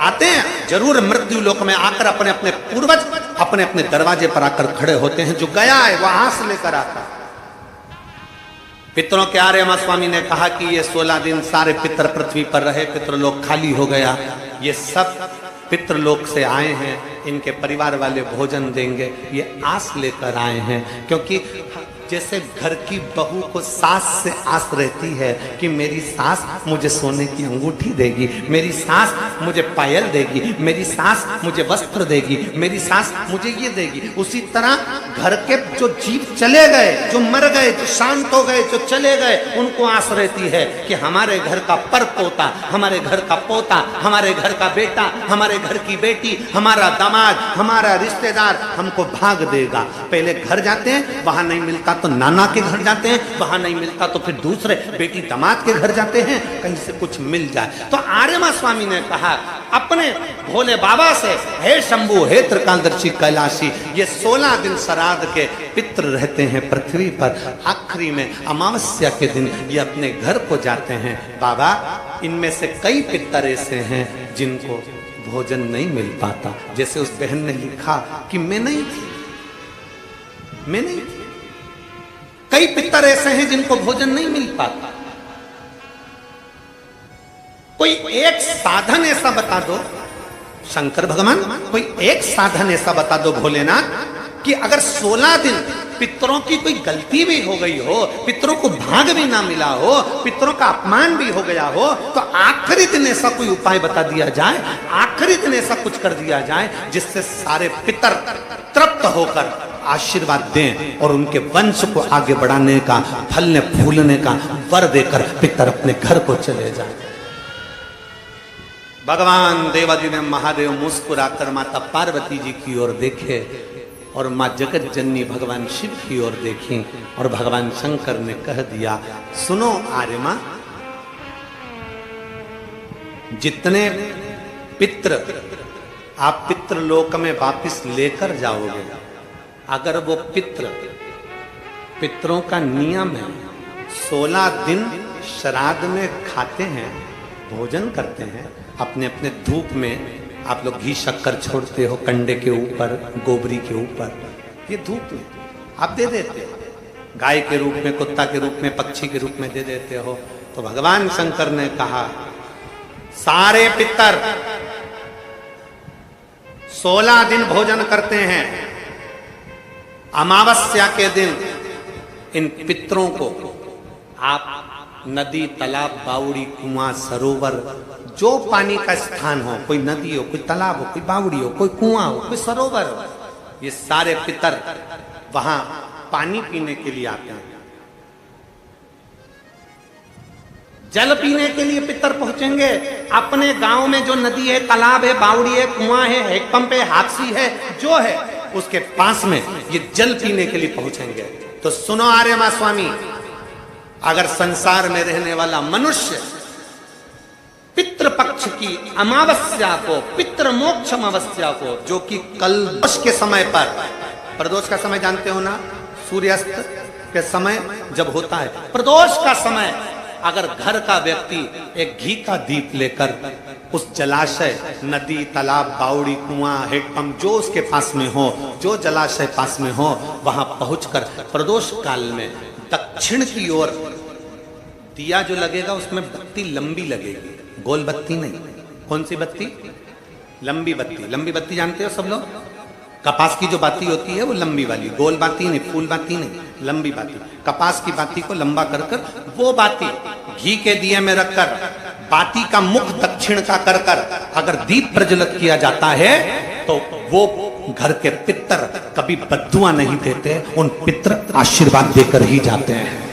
आते हैं जरूर मृत्यु लोक में आकर अपने अपने पूर्वज अपने अपने दरवाजे पर आकर खड़े होते हैं। जो गया है वह आंस लेकर आता है। पितरों के आर्यमा स्वामी ने कहा कि ये 16 दिन सारे पितर पृथ्वी पर रहे, पितृलोक खाली हो गया। ये सब पितृलोक से आए हैं, इनके परिवार वाले भोजन देंगे, ये आस लेकर आए हैं। क्योंकि जैसे घर की बहू को सास से आस रहती है कि मेरी सास मुझे सोने की अंगूठी देगी, मेरी सास मुझे पायल देगी, मेरी सास मुझे वस्त्र देगी, मेरी सास मुझे ये देगी, उसी तरह घर के जो जीव चले गए, जो मर गए, जो शांत हो गए, जो चले गए, उनको आस रहती है कि हमारे घर का पर पोता, हमारे घर का पोता, हमारे घर का बेटा, हमारे घर की बेटी, हमारा दामाद, हमारा रिश्तेदार हमको भाग देगा। पहले घर जाते हैं, वहां नहीं मिलता तो नाना के घर जाते हैं, वहां नहीं मिलता तो फिर दूसरे बेटी दामाद के घर जाते हैं, कहीं से कुछ मिल जाए। तो आर्यमा स्वामी ने कहा अपने भोले बाबा से, हे शंभु, हे त्रिकालदर्शी कैलाशी, ये 16 दिन श्राद्ध के पितृ रहते हैं पृथ्वी पर। आखिरी में अमावस्या के दिन ये अपने घर को जाते हैं। बाबा, इनमें से कई पितर ऐसे हैं जिनको भोजन नहीं मिल पाता। जैसे उस बहन ने लिखा कि मैं नहीं थी, मैं नहीं थी। कई पितर ऐसे हैं जिनको भोजन नहीं मिल पाता। कोई एक साधन ऐसा बता दो शंकर भगवान, कोई एक साधन ऐसा बता दो भोलेनाथ कि अगर 16 दिन पितरों की कोई गलती भी हो गई हो, पितरों को भाग भी ना मिला हो, पितरों का अपमान भी हो गया हो, तो आखिरी दिन ऐसा कोई उपाय बता दिया जाए, आखिरी दिन ऐसा कुछ कर दिया जाए जिससे सारे पितर तृप्त होकर आशीर्वाद दें और उनके वंश को आगे बढ़ाने का, फलने फूलने का वर देकर पितर अपने घर को चले जाए। भगवान देवाजी ने महादेव मुस्कुराकर माता पार्वती जी की ओर देखे और मां जगत जननी भगवान शिव की ओर देखी और भगवान शंकर ने कह दिया, सुनो आर्यमा, जितने पित्र आप पितृलोक में वापिस लेकर जाओगे, अगर वो पितरों का नियम है 16 दिन श्राद्ध में खाते हैं, भोजन करते हैं, अपने अपने धूप में आप लोग घी शक्कर छोड़ते हो, कंडे के ऊपर, गोबरी के ऊपर, ये धूप में आप दे देते हो, गाय के रूप में, कुत्ता के रूप में, पक्षी के रूप में दे देते हो। तो भगवान शंकर ने कहा सारे पितर 16 दिन भोजन करते हैं, अमावस्या के दिन इन पितरों को आप नदी, तालाब, बावड़ी, कुआं, सरोवर, जो पानी का स्थान हो, कोई नदी हो, कोई तालाब हो, कोई बावड़ी हो, कोई कुआं हो, कोई सरोवर हो, ये सारे पितर वहां पानी पीने के लिए आते हैं। जल पीने के लिए पितर पहुंचेंगे। अपने गांव में जो नदी है, तालाब है, बावड़ी है, कुआं है, हैंडपंप है, हाथसी है, जो है उसके पास में ये जल पीने के लिए पहुंचेंगे। तो सुनो आर्यमा स्वामी, अगर संसार में रहने वाला मनुष्य पितृपक्ष की अमावस्या को, पितृ मोक्ष अमावस्या को, जो कि कल प्रदोष के समय पर, प्रदोष का समय जानते हो ना, सूर्यास्त के समय जब होता है प्रदोष का समय, अगर घर का व्यक्ति एक घी का दीप लेकर उस जलाशय, नदी, तालाब, बावड़ी, कुआं, हैंडपंप, जो उसके पास में हो, जो जलाशय पास में हो, वहां पहुंचकर प्रदोष काल में दक्षिण की ओर दिया जो लगेगा उसमें बत्ती लंबी लगेगी, गोल बत्ती नहीं। कौन सी बत्ती? लंबी बत्ती। लंबी बत्ती जानते हो सब लोग? कपास की जो बाती होती है वो लंबी वाली, गोल बाती नहीं, फूल बाती नहीं, लंबी बाती। कपास की बाती को लंबा कर कर वो बाती घी के दिए में रखकर, बाती का मुख दक्षिण का कर कर अगर दीप प्रज्वलित किया जाता है तो वो घर के पितर कभी बद्दुआ नहीं देते, उन पितर आशीर्वाद देकर ही जाते हैं।